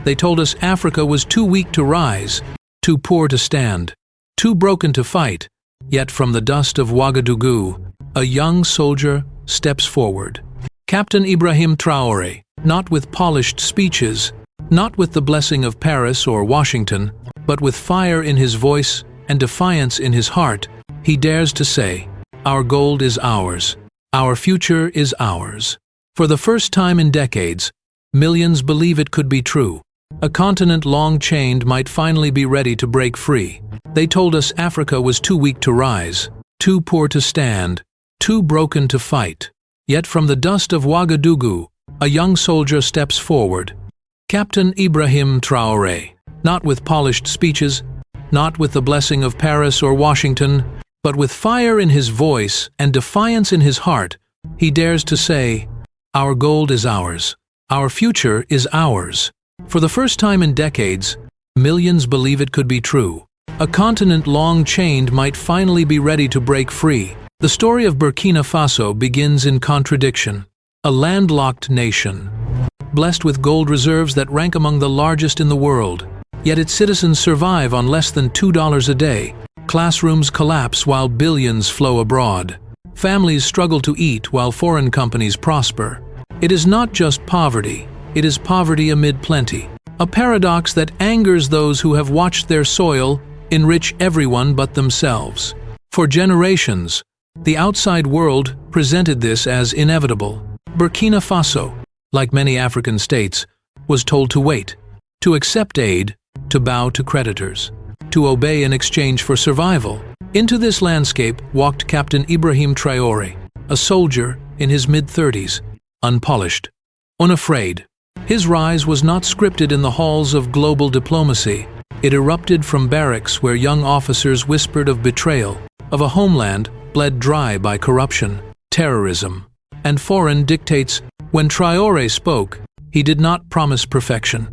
They told us Africa was too weak to rise, too poor to stand, too broken to fight. Yet from the dust of Ouagadougou, a young soldier steps forward. Captain Ibrahim Traoré, not with polished speeches, not with the blessing of Paris or Washington, but with fire in his voice and defiance in his heart, he dares to say, "Our gold is ours. Our future is ours." For the first time in decades, millions believe it could be true. A continent long chained might finally be ready to break free. They told us Africa was too weak to rise, too poor to stand, too broken to fight. Yet from the dust of Ouagadougou, a young soldier steps forward. Captain Ibrahim Traoré, not with polished speeches, not with the blessing of Paris or Washington, but with fire in his voice and defiance in his heart, he dares to say, "Our gold is ours. Our future is ours." For the first time in decades, millions believe it could be true. A continent long chained might finally be ready to break free. The story of Burkina Faso begins in contradiction. A landlocked nation, blessed with gold reserves that rank among the largest in the world. Yet its citizens survive on less than $2 a day. Classrooms collapse while billions flow abroad. Families struggle to eat while foreign companies prosper. It is not just poverty, it is poverty amid plenty. A paradox that angers those who have watched their soil enrich everyone but themselves. For generations, the outside world presented this as inevitable. Burkina Faso, like many African states, was told to wait, to accept aid, to bow to creditors, to obey in exchange for survival. Into this landscape walked Captain Ibrahim Traoré, a soldier in his mid-30s, unpolished, unafraid. His rise was not scripted in the halls of global diplomacy. It erupted from barracks where young officers whispered of betrayal, of a homeland bled dry by corruption, terrorism, and foreign dictates. When Traoré spoke, he did not promise perfection.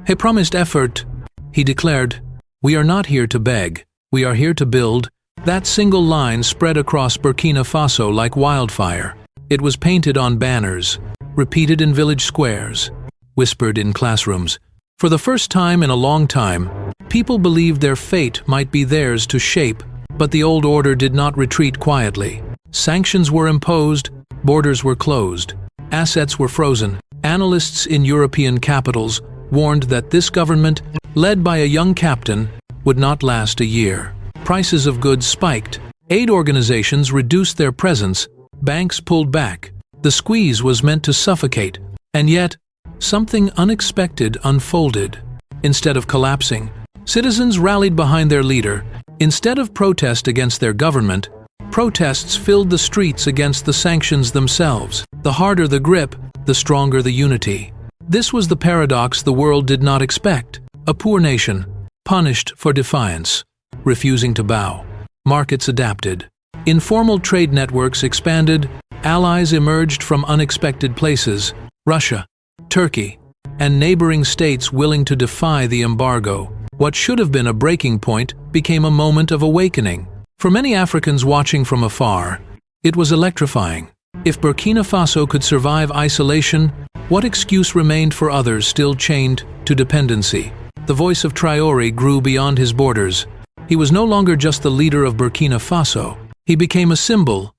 He promised effort. He declared, "We are not here to beg, we are here to build." That single line spread across Burkina Faso like wildfire. It was painted on banners, repeated in village squares, whispered in classrooms. For the first time in a long time, people believed their fate might be theirs to shape, but the old order did not retreat quietly. Sanctions were imposed, borders were closed, assets were frozen. Analysts in European capitals warned that this government, led by a young captain, would not last a year. Prices of goods spiked, aid organizations reduced their presence, banks pulled back. The squeeze was meant to suffocate, and yet, something unexpected unfolded. Instead of collapsing, citizens rallied behind their leader. Instead of protest against their government, protests filled the streets against the sanctions themselves. The harder the grip, the stronger the unity. This was the paradox the world did not expect. A poor nation, punished for defiance, refusing to bow. Markets adapted. Informal trade networks expanded. Allies emerged from unexpected places. Russia, Turkey, and neighboring states willing to defy the embargo. What should have been a breaking point became a moment of awakening. For many Africans watching from afar, it was electrifying. If Burkina Faso could survive isolation, what excuse remained for others still chained to dependency? The voice of Traoré grew beyond his borders. He was no longer just the leader of Burkina Faso. He became a symbol,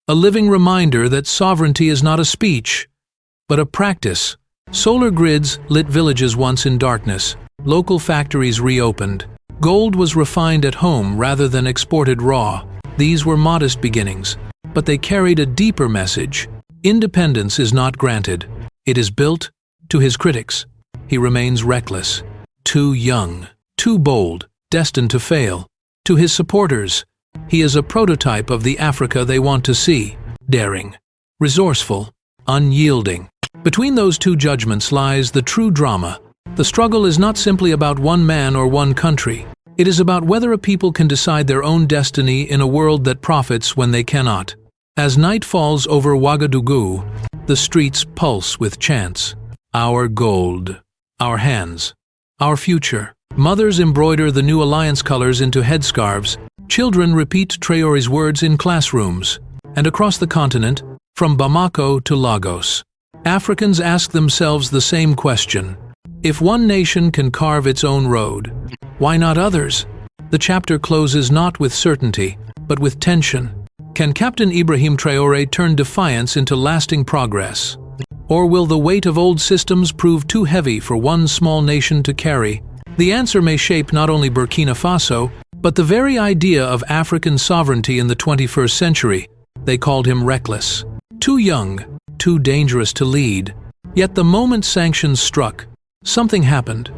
a living reminder that sovereignty is not a speech, but a practice. Solar grids lit villages once in darkness. Local factories reopened. Gold was refined at home rather than exported raw. These were modest beginnings, but they carried a deeper message. Independence is not granted. It is built. To his critics, he remains reckless, too young, too bold, destined to fail. To his supporters, he is a prototype of the Africa they want to see, daring, resourceful, unyielding. Between those two judgments lies the true drama. The struggle is not simply about one man or one country. It is about whether a people can decide their own destiny in a world that profits when they cannot. As night falls over Ouagadougou, the streets pulse with chants. Our gold, our hands, our future. Mothers embroider the new alliance colors into headscarves. Children repeat Traoré's words in classrooms. And across the continent, from Bamako to Lagos, Africans ask themselves the same question. If one nation can carve its own road, why not others? The chapter closes not with certainty, but with tension. Can Captain Ibrahim Traoré turn defiance into lasting progress? Or will the weight of old systems prove too heavy for one small nation to carry? The answer may shape not only Burkina Faso, but the very idea of African sovereignty in the 21st century. They called him reckless. Too young, too dangerous to lead. Yet the moment sanctions struck, something happened.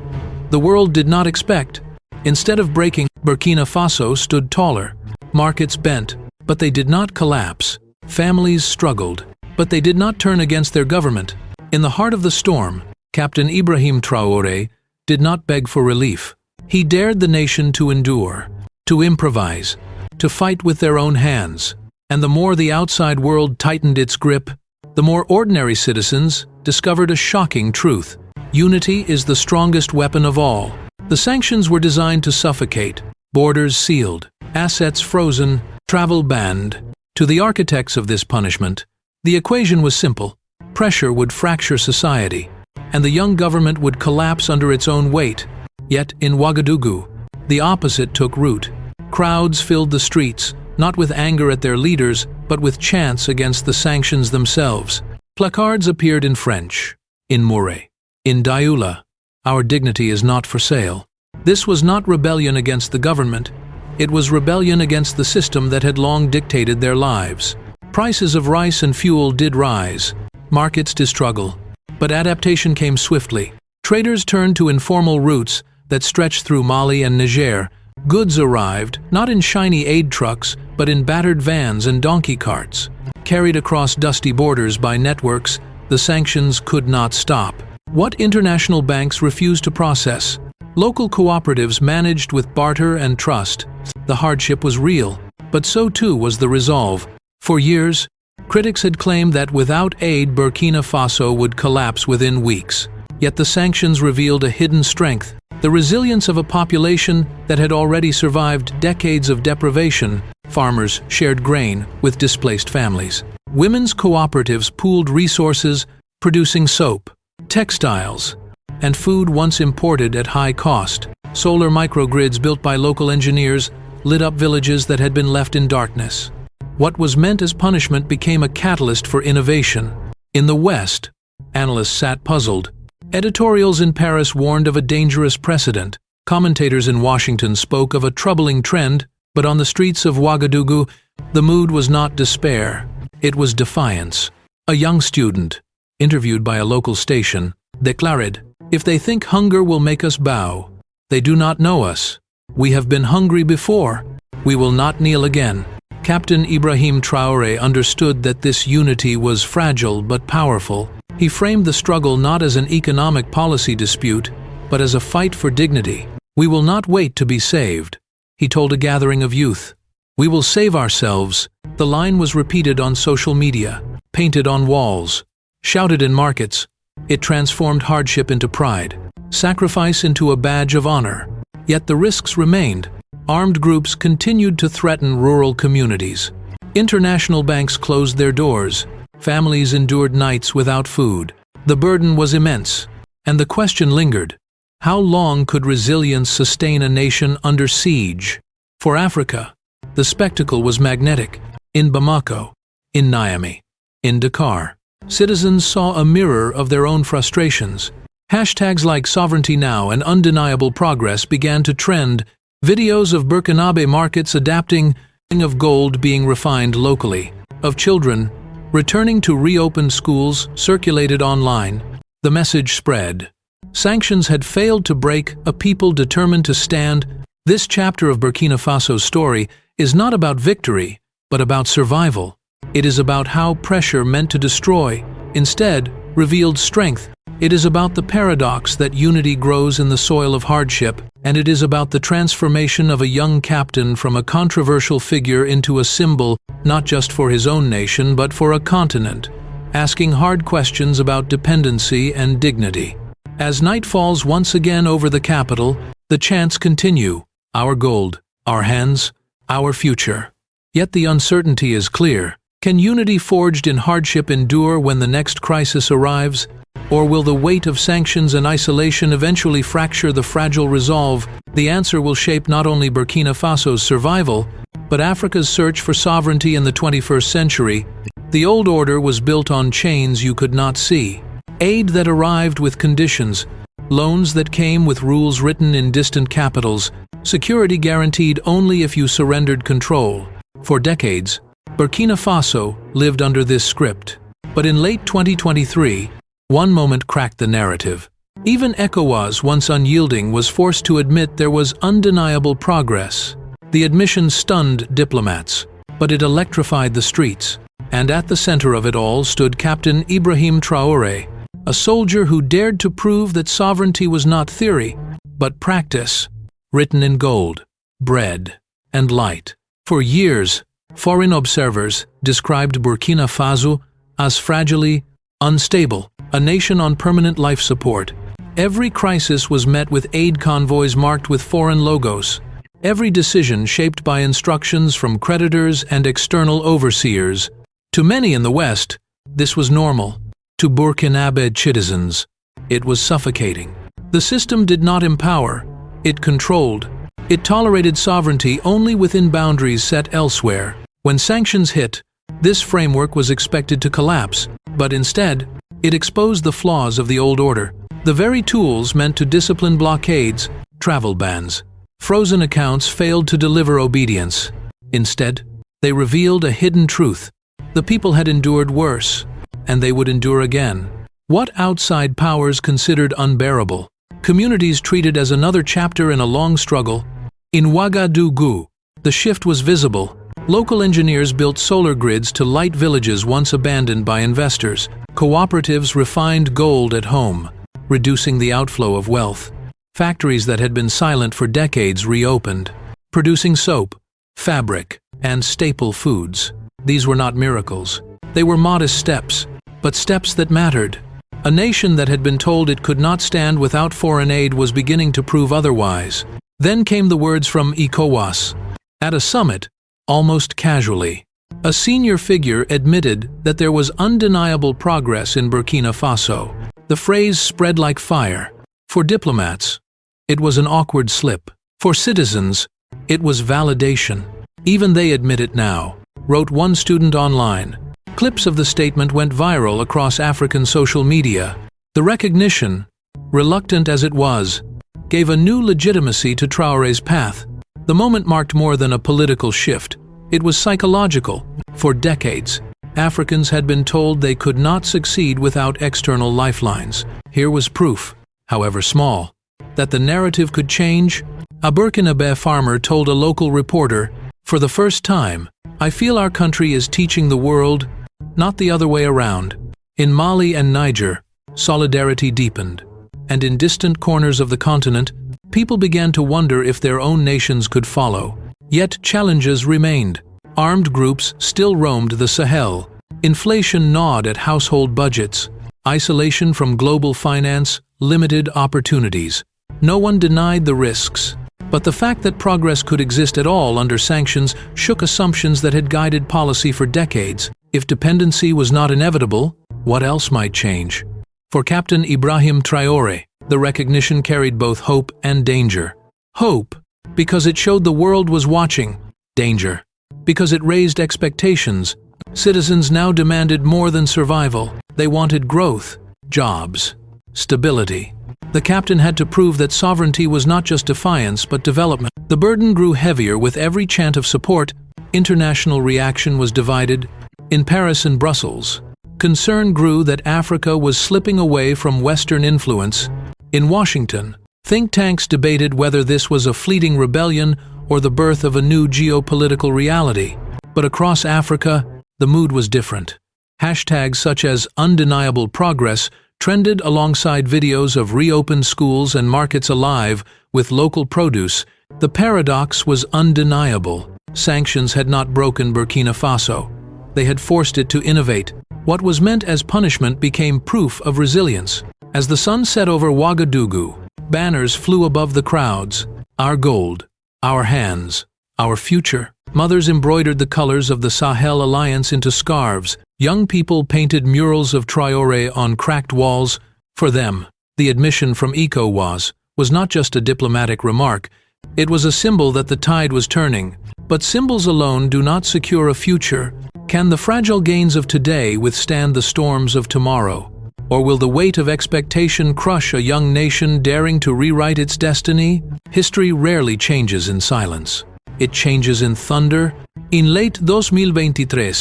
The world did not expect. Instead of breaking, Burkina Faso stood taller. Markets bent, but they did not collapse. Families struggled, but they did not turn against their government. In the heart of the storm, Captain Ibrahim Traoré did not beg for relief. He dared the nation to endure, to improvise, to fight with their own hands. And the more the outside world tightened its grip, the more ordinary citizens discovered a shocking truth. Unity is the strongest weapon of all. The sanctions were designed to suffocate, borders sealed, assets frozen, travel banned. To the architects of this punishment, the equation was simple. Pressure would fracture society, and the young government would collapse under its own weight. Yet in Ouagadougou, the opposite took root. Crowds filled the streets, not with anger at their leaders, but with chants against the sanctions themselves. Placards appeared in French, in Moore, in Dioula. Our dignity is not for sale. This was not rebellion against the government. It was rebellion against the system that had long dictated their lives. Prices of rice and fuel did rise. Markets did struggle. But adaptation came swiftly. Traders turned to informal routes that stretched through Mali and Niger. Goods arrived, not in shiny aid trucks, but in battered vans and donkey carts. Carried across dusty borders by networks, the sanctions could not stop. What international banks refused to process? Local cooperatives managed with barter and trust. The hardship was real, but so too was the resolve. For years, critics had claimed that without aid, Burkina Faso would collapse within weeks. Yet the sanctions revealed a hidden strength, the resilience of a population that had already survived decades of deprivation. Farmers shared grain with displaced families. Women's cooperatives pooled resources, producing soap, textiles, and food once imported at high cost. Solar microgrids built by local engineers lit up villages that had been left in darkness. What was meant as punishment became a catalyst for innovation. In the West, analysts sat puzzled. Editorials in Paris warned of a dangerous precedent. Commentators in Washington spoke of a troubling trend, but on the streets of Ouagadougou, the mood was not despair. It was defiance. A young student, interviewed by a local station, declared, "If they think hunger will make us bow, they do not know us. We have been hungry before. We will not kneel again." Captain Ibrahim Traoré understood that this unity was fragile but powerful. He framed the struggle not as an economic policy dispute, but as a fight for dignity. "We will not wait to be saved," he told a gathering of youth. "We will save ourselves." The line was repeated on social media, painted on walls, shouted in markets. It transformed hardship into pride, sacrifice into a badge of honor. Yet the risks remained. Armed groups continued to threaten rural communities. International banks closed their doors. Families endured nights without food. The burden was immense, and the question lingered: how long could resilience sustain a nation under siege? For Africa, the spectacle was magnetic. In Bamako, in Niamey, in Dakar, citizens saw a mirror of their own frustrations. Hashtags like Sovereignty Now and Undeniable Progress began to trend. Videos of Burkinabe markets adapting, of gold being refined locally, of children returning to reopened schools circulated online. The message spread. Sanctions had failed to break a people determined to stand. This chapter of Burkina Faso's story is not about victory, but about survival. It is about how pressure meant to destroy, instead, revealed strength. It is about the paradox that unity grows in the soil of hardship, and it is about the transformation of a young captain from a controversial figure into a symbol, not just for his own nation, but for a continent, asking hard questions about dependency and dignity. As night falls once again over the capital, the chants continue: our gold, our hands, our future. Yet the uncertainty is clear. Can unity forged in hardship endure when the next crisis arrives? Or will the weight of sanctions and isolation eventually fracture the fragile resolve? The answer will shape not only Burkina Faso's survival, but Africa's search for sovereignty in the 21st century. The old order was built on chains you could not see. Aid that arrived with conditions, loans that came with rules written in distant capitals, security guaranteed only if you surrendered control. For decades, Burkina Faso lived under this script. But in late 2023, one moment cracked the narrative. Even ECOWAS, once unyielding, was forced to admit there was undeniable progress. The admission stunned diplomats, but it electrified the streets. And at the center of it all stood Captain Ibrahim Traoré, a soldier who dared to prove that sovereignty was not theory, but practice, written in gold, bread, and light. For years, foreign observers described Burkina Faso as fragile, unstable, a nation on permanent life support. Every crisis was met with aid convoys marked with foreign logos. Every decision shaped by instructions from creditors and external overseers. To many in the West, this was normal. To Burkinabe citizens, it was suffocating. The system did not empower, it controlled. It tolerated sovereignty only within boundaries set elsewhere. When sanctions hit, this framework was expected to collapse, but instead, it exposed the flaws of the old order. The very tools meant to discipline blockades, travel bans, frozen accounts failed to deliver obedience. Instead, they revealed a hidden truth. The people had endured worse, and they would endure again. What outside powers considered unbearable, communities treated as another chapter in a long struggle. In Ouagadougou, the shift was visible. Local engineers built solar grids to light villages once abandoned by investors. Cooperatives refined gold at home, reducing the outflow of wealth. Factories that had been silent for decades reopened, producing soap, fabric, and staple foods. These were not miracles. They were modest steps, but steps that mattered. A nation that had been told it could not stand without foreign aid was beginning to prove otherwise. Then came the words from ECOWAS. At a summit, almost casually, a senior figure admitted that there was undeniable progress in Burkina Faso. The phrase spread like fire. For diplomats, it was an awkward slip. For citizens, it was validation. Even they admit it now, wrote one student online. Clips of the statement went viral across African social media. The recognition, reluctant as it was, gave a new legitimacy to Traoré's path. The moment marked more than a political shift. It was psychological. For decades, Africans had been told they could not succeed without external lifelines. Here was proof, however small, that the narrative could change. A Burkinabe farmer told a local reporter, "For the first time, I feel our country is teaching the world, not the other way around." In Mali and Niger, solidarity deepened. And in distant corners of the continent, people began to wonder if their own nations could follow. Yet challenges remained. Armed groups still roamed the Sahel. Inflation gnawed at household budgets. Isolation from global finance limited opportunities. No one denied the risks. But the fact that progress could exist at all under sanctions shook assumptions that had guided policy for decades. If dependency was not inevitable, what else might change? For Captain Ibrahim Traoré, the recognition carried both hope and danger. Hope, because it showed the world was watching. Danger, because it raised expectations. Citizens now demanded more than survival. They wanted growth, jobs, stability. The captain had to prove that sovereignty was not just defiance but development. The burden grew heavier with every chant of support. International reaction was divided. In Paris and Brussels, concern grew that Africa was slipping away from Western influence. In Washington, think tanks debated whether this was a fleeting rebellion or the birth of a new geopolitical reality. But across Africa, the mood was different. Hashtags such as undeniable progress trended alongside videos of reopened schools and markets alive with local produce. The paradox was undeniable. Sanctions had not broken Burkina Faso. They had forced it to innovate. What was meant as punishment became proof of resilience. As the sun set over Ouagadougou, banners flew above the crowds. Our gold, our hands, our future. Mothers embroidered the colors of the Sahel Alliance into scarves. Young people painted murals of Traoré on cracked walls. For them, the admission from ECOWAS was not just a diplomatic remark, it was a symbol that the tide was turning. But symbols alone do not secure a future. Can the fragile gains of today withstand the storms of tomorrow? Or will the weight of expectation crush a young nation daring to rewrite its destiny? History rarely changes in silence. It changes in thunder. In late 2023,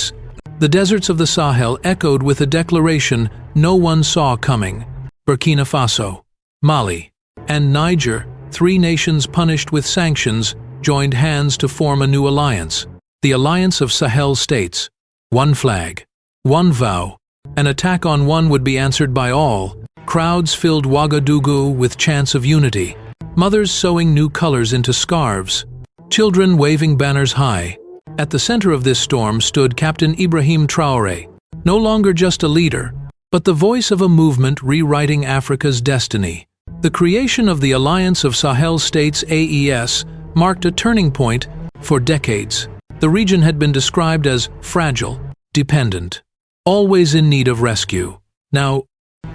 the deserts of the Sahel echoed with a declaration no one saw coming. Burkina Faso, Mali, and Niger, three nations punished with sanctions, joined hands to form a new alliance, the Alliance of Sahel States. One flag, one vow. An attack on one would be answered by all. Crowds filled Ouagadougou with chants of unity, mothers sewing new colors into scarves, children waving banners high. At the center of this storm stood Captain Ibrahim Traoré, no longer just a leader, but the voice of a movement rewriting Africa's destiny. The creation of the Alliance of Sahel States (AES) marked a turning point. For decades, the region had been described as fragile, dependent, always in need of rescue. Now,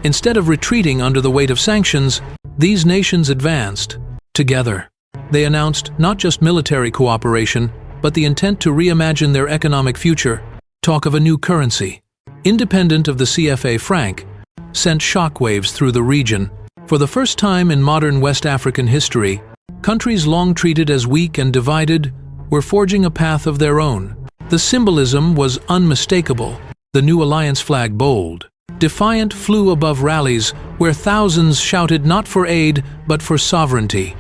instead of retreating under the weight of sanctions, these nations advanced. Together, they announced not just military cooperation, but the intent to reimagine their economic future. Talk of a new currency, independent of the CFA franc, sent shockwaves through the region. For the first time in modern West African history, countries long treated as weak and divided were forging a path of their own. The symbolism was unmistakable. The new alliance flag, bold, defiant, flew above rallies where thousands shouted not for aid but for sovereignty.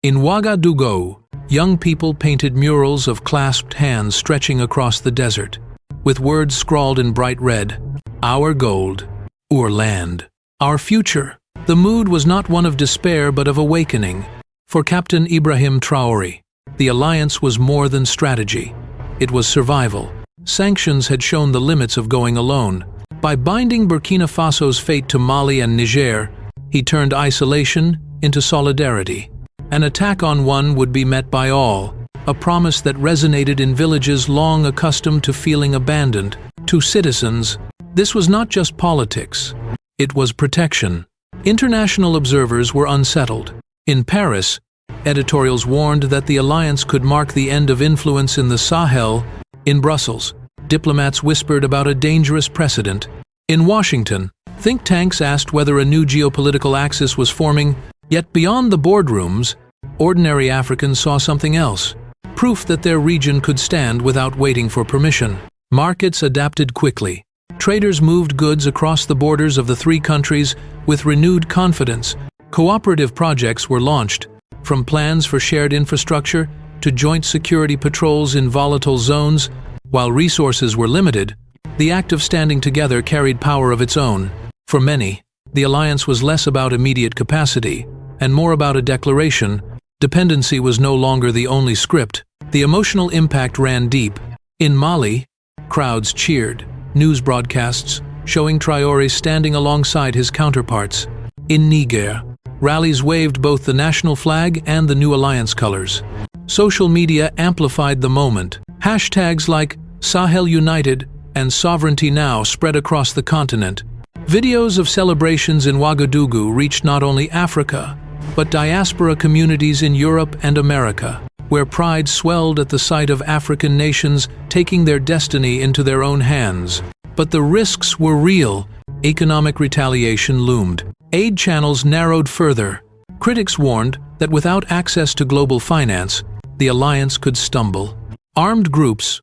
In Ouagadougou, young people painted murals of clasped hands stretching across the desert, with words scrawled in bright red: "Our gold, our land, our future." The mood was not one of despair but of awakening. For Captain Ibrahim Traoré, the alliance was more than strategy. It was survival. Sanctions had shown the limits of going alone. By binding Burkina Faso's fate to Mali and Niger, he turned isolation into solidarity. An attack on one would be met by all, a promise that resonated in villages long accustomed to feeling abandoned. To citizens, this was not just politics, it was protection. International observers were unsettled. In Paris, editorials warned that the alliance could mark the end of influence in the Sahel. In Brussels, diplomats whispered about a dangerous precedent. In Washington, think tanks asked whether a new geopolitical axis was forming. Yet beyond the boardrooms, ordinary Africans saw something else, proof that their region could stand without waiting for permission. Markets adapted quickly. Traders moved goods across the borders of the three countries with renewed confidence. Cooperative projects were launched, from plans for shared infrastructure to joint security patrols in volatile zones. While resources were limited, the act of standing together carried power of its own. For many, the alliance was less about immediate capacity and more about a declaration. Dependency was no longer the only script. The emotional impact ran deep. In Mali, crowds cheered, news broadcasts showing Traoré standing alongside his counterparts. In Niger, rallies waved both the national flag and the new alliance colors. Social media amplified the moment. Hashtags like Sahel United and Sovereignty Now spread across the continent. Videos of celebrations in Ouagadougou reached not only Africa, but diaspora communities in Europe and America, where pride swelled at the sight of African nations taking their destiny into their own hands. But the risks were real. Economic retaliation loomed. Aid channels narrowed further. Critics warned that without access to global finance, the alliance could stumble. Armed groups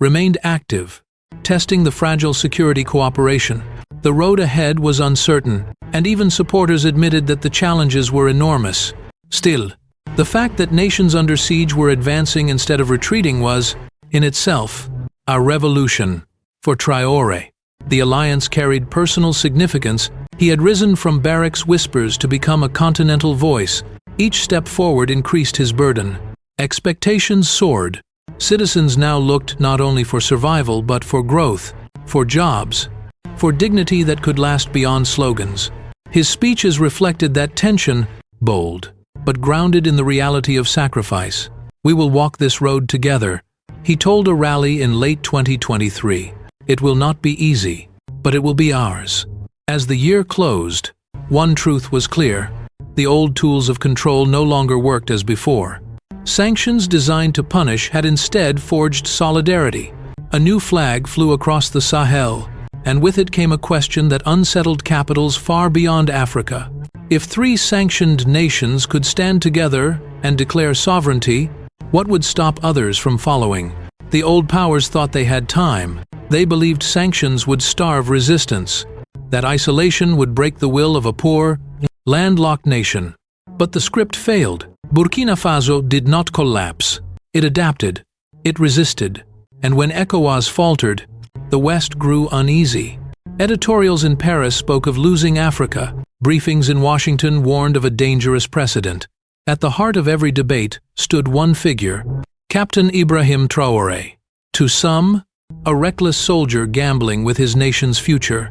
remained active, testing the fragile security cooperation. The road ahead was uncertain, and even supporters admitted that the challenges were enormous. Still, the fact that nations under siege were advancing instead of retreating was, in itself, a revolution. For Traoré, the alliance carried personal significance. He had risen from barracks whispers to become a continental voice. Each step forward increased his burden. Expectations soared. Citizens now looked not only for survival but for growth, for jobs, for dignity that could last beyond slogans. His speeches reflected that tension, bold, but grounded in the reality of sacrifice. "We will walk this road together," he told a rally in late 2023. "It will not be easy, but it will be ours." As the year closed, one truth was clear: the old tools of control no longer worked as before. Sanctions designed to punish had instead forged solidarity. A new flag flew across the Sahel, and with it came a question that unsettled capitals far beyond Africa. If three sanctioned nations could stand together and declare sovereignty, what would stop others from following? The old powers thought they had time. They believed sanctions would starve resistance, that isolation would break the will of a poor, landlocked nation. But the script failed. Burkina Faso did not collapse. It adapted. It resisted. And when ECOWAS faltered, the West grew uneasy. Editorials in Paris spoke of losing Africa. Briefings in Washington warned of a dangerous precedent. At the heart of every debate stood one figure: Captain Ibrahim Traoré. To some, a reckless soldier gambling with his nation's future.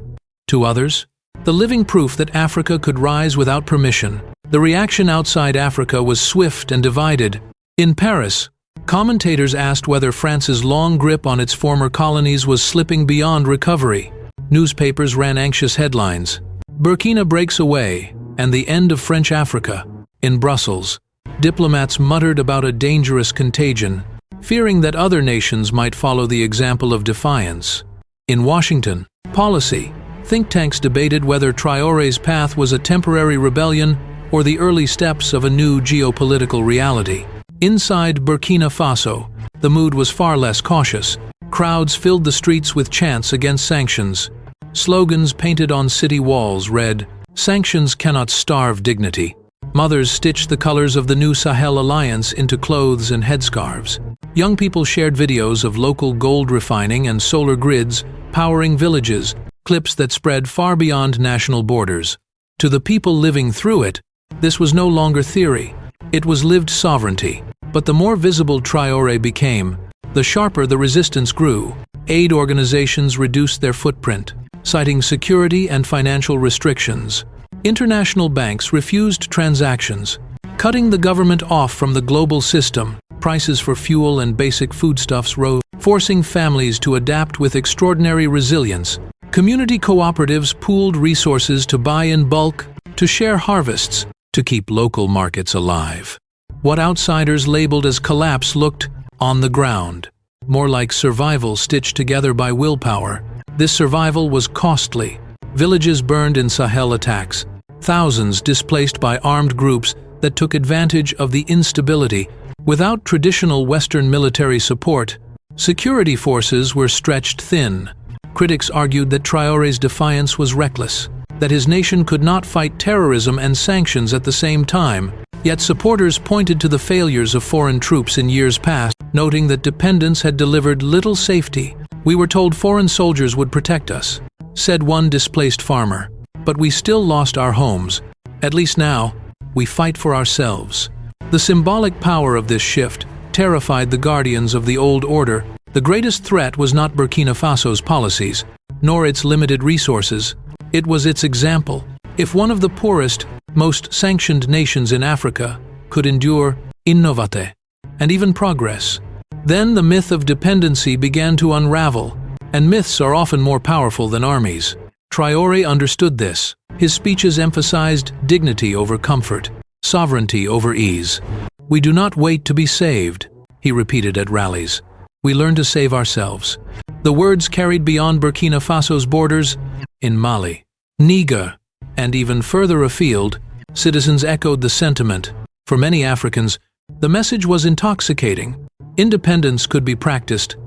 To others, the living proof that Africa could rise without permission. The reaction outside Africa was swift and divided. In Paris, commentators asked whether France's long grip on its former colonies was slipping beyond recovery. Newspapers ran anxious headlines: Burkina breaks away, and the end of French Africa. In Brussels, diplomats muttered about a dangerous contagion, fearing that other nations might follow the example of defiance. In Washington, policy think tanks debated whether Traoré's path was a temporary rebellion or the early steps of a new geopolitical reality. Inside Burkina Faso, the mood was far less cautious. Crowds filled the streets with chants against sanctions. Slogans painted on city walls read, "Sanctions cannot starve dignity." Mothers stitched the colors of the new Sahel alliance into clothes and headscarves. Young people shared videos of local gold refining and solar grids powering villages, clips that spread far beyond national borders. To the people living through it, this was no longer theory. It was lived sovereignty. But the more visible Traoré became, the sharper the resistance grew. Aid organizations reduced their footprint, citing security and financial restrictions. International banks refused transactions, cutting the government off from the global system. Prices for fuel and basic foodstuffs rose, forcing families to adapt with extraordinary resilience. Community cooperatives pooled resources to buy in bulk, to share harvests, to keep local markets alive. What outsiders labeled as collapse looked, on the ground, more like survival stitched together by willpower. This survival was costly. Villages burned in Sahel attacks, thousands displaced by armed groups that took advantage of the instability. Without traditional Western military support, security forces were stretched thin. Critics argued that Traoré's defiance was reckless, that his nation could not fight terrorism and sanctions at the same time. Yet supporters pointed to the failures of foreign troops in years past, noting that dependence had delivered little safety. "We were told foreign soldiers would protect us," said one displaced farmer. "But we still lost our homes. At least now, we fight for ourselves." The symbolic power of this shift terrified the guardians of the old order. The greatest threat was not Burkina Faso's policies, nor its limited resources. It was its example. If one of the poorest, most sanctioned nations in Africa could endure, innovate, and even progress, then the myth of dependency began to unravel, and myths are often more powerful than armies. Traoré understood this. His speeches emphasized dignity over comfort, sovereignty over ease. "We do not wait to be saved," he repeated at rallies. "We learn to save ourselves." The words carried beyond Burkina Faso's borders. In Mali, Niger, and even further afield, citizens echoed the sentiment. For many Africans, the message was intoxicating. Independence could be practiced,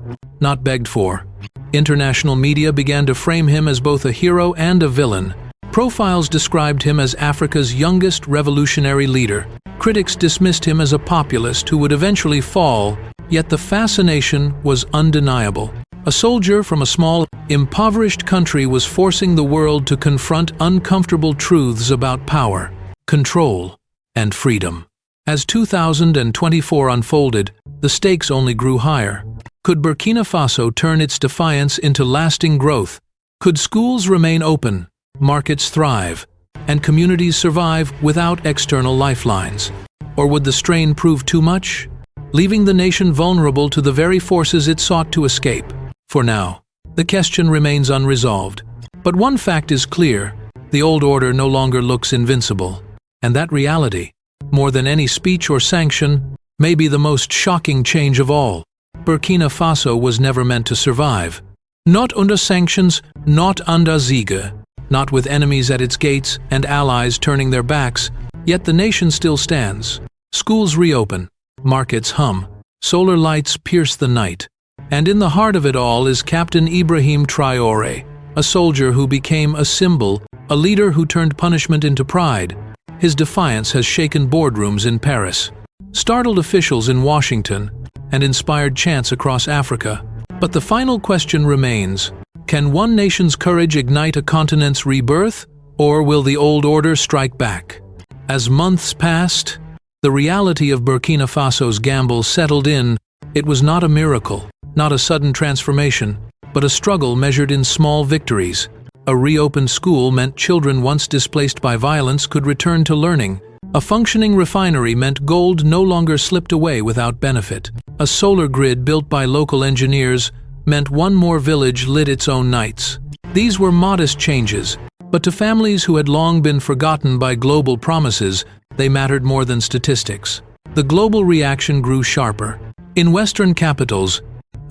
not begged for. International media began to frame him as both a hero and a villain. Profiles described him as Africa's youngest revolutionary leader. Critics dismissed him as a populist who would eventually fall, yet the fascination was undeniable. A soldier from a small, impoverished country was forcing the world to confront uncomfortable truths about power, control, and freedom. As 2024 unfolded, the stakes only grew higher. Could Burkina Faso turn its defiance into lasting growth? Could schools remain open, markets thrive, and communities survive without external lifelines? Or would the strain prove too much, leaving the nation vulnerable to the very forces it sought to escape? For now, the question remains unresolved. But one fact is clear: The old order no longer looks invincible. And that reality, more than any speech or sanction, may be the most shocking change of all. Burkina Faso was never meant to survive. Not under sanctions, not under Siege, not with enemies at its gates and allies turning their backs, yet the nation still stands. Schools reopen, markets hum, solar lights pierce the night. And in the heart of it all is Captain Ibrahim Traoré, a soldier who became a symbol, a leader who turned punishment into pride. His defiance has shaken boardrooms in Paris, startled officials in Washington, and inspired chants across Africa. But the final question remains: can one nation's courage ignite a continent's rebirth, or will the old order strike back? As months passed, the reality of Burkina Faso's gamble settled in. It was not a miracle, not a sudden transformation, but a struggle measured in small victories. A reopened school meant children once displaced by violence could return to learning. A functioning refinery meant gold no longer slipped away without benefit. A solar grid built by local engineers meant one more village lit its own nights. These were modest changes, but to families who had long been forgotten by global promises, they mattered more than statistics. The global reaction grew sharper. In Western capitals,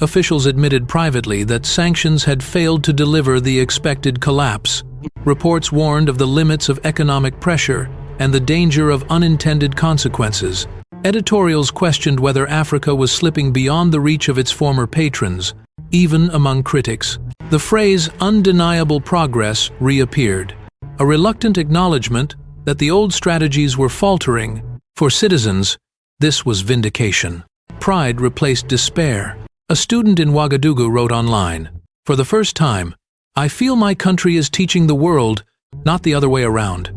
officials admitted privately that sanctions had failed to deliver the expected collapse. Reports warned of the limits of economic pressure and the danger of unintended consequences. Editorials questioned whether Africa was slipping beyond the reach of its former patrons. Even among critics, the phrase "undeniable progress" reappeared, a reluctant acknowledgement that the old strategies were faltering. For citizens, this was vindication. Pride replaced despair. A student in Ouagadougou wrote online, "For the first time, I feel my country is teaching the world, not the other way around."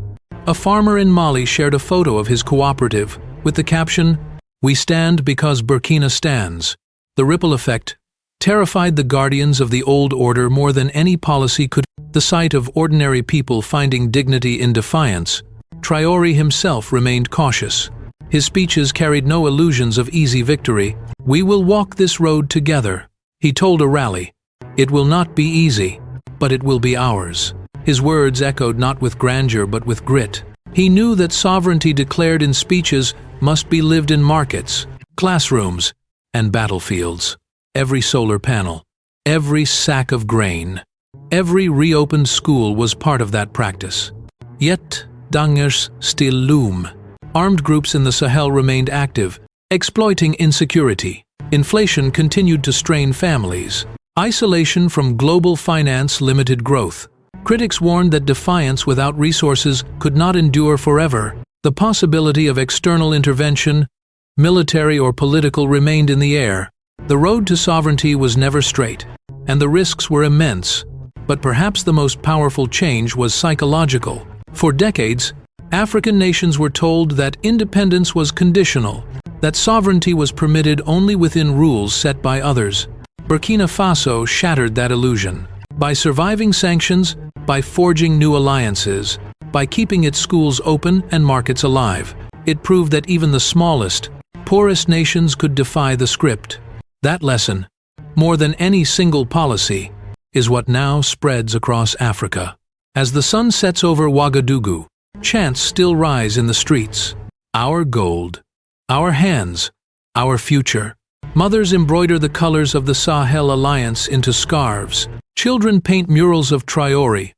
A farmer in Mali shared a photo of his cooperative with the caption, "We stand because Burkina stands." The ripple effect terrified the guardians of the old order more than any policy could. The sight of ordinary people finding dignity in defiance, Traoré himself remained cautious. His speeches carried no illusions of easy victory. "We will walk this road together," he told a rally. "It will not be easy, but it will be ours." His words echoed not with grandeur but with grit. He knew that sovereignty declared in speeches must be lived in markets, classrooms, and battlefields. Every solar panel, every sack of grain, every reopened school was part of that practice. Yet, dangers still loom. Armed groups in the Sahel remained active, exploiting insecurity. Inflation continued to strain families. Isolation from global finance limited growth. Critics warned that defiance without resources could not endure forever. The possibility of external intervention, military or political, remained in the air. The road to sovereignty was never straight, and the risks were immense. But perhaps the most powerful change was psychological. For decades, African nations were told that independence was conditional, that sovereignty was permitted only within rules set by others. Burkina Faso shattered that illusion. By surviving sanctions, by forging new alliances, by keeping its schools open and markets alive, it proved that even the smallest, poorest nations could defy the script. That lesson, more than any single policy, is what now spreads across Africa. As the sun sets over Ouagadougou, chants still rise in the streets. Our gold, our hands, our future. Mothers embroider the colors of the Sahel Alliance into scarves. Children paint murals of Traoré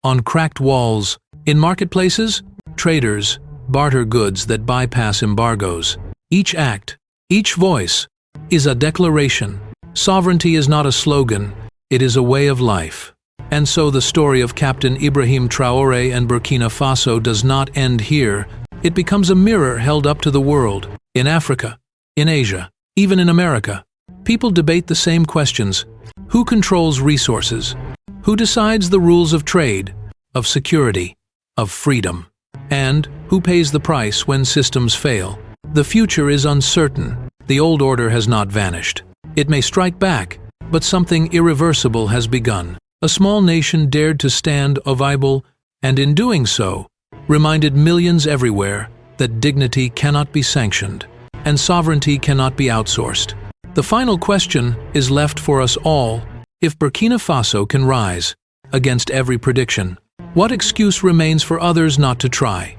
on cracked walls. In marketplaces, traders barter goods that bypass embargoes. Each act, each voice, is a declaration. Sovereignty is not a slogan, it is a way of life. And so the story of Captain Ibrahim Traoré and Burkina Faso does not end here. It becomes a mirror held up to the world. In Africa, in Asia, even in America, people debate the same questions. Who controls resources? Who decides the rules of trade, of security, of freedom? And who pays the price when systems fail? The future is uncertain. The old order has not vanished. It may strike back, but something irreversible has begun. A small nation dared to stand viable, and in doing so, reminded millions everywhere that dignity cannot be sanctioned, and sovereignty cannot be outsourced. The final question is left for us all: if Burkina Faso can rise against every prediction, What excuse remains for others not to try?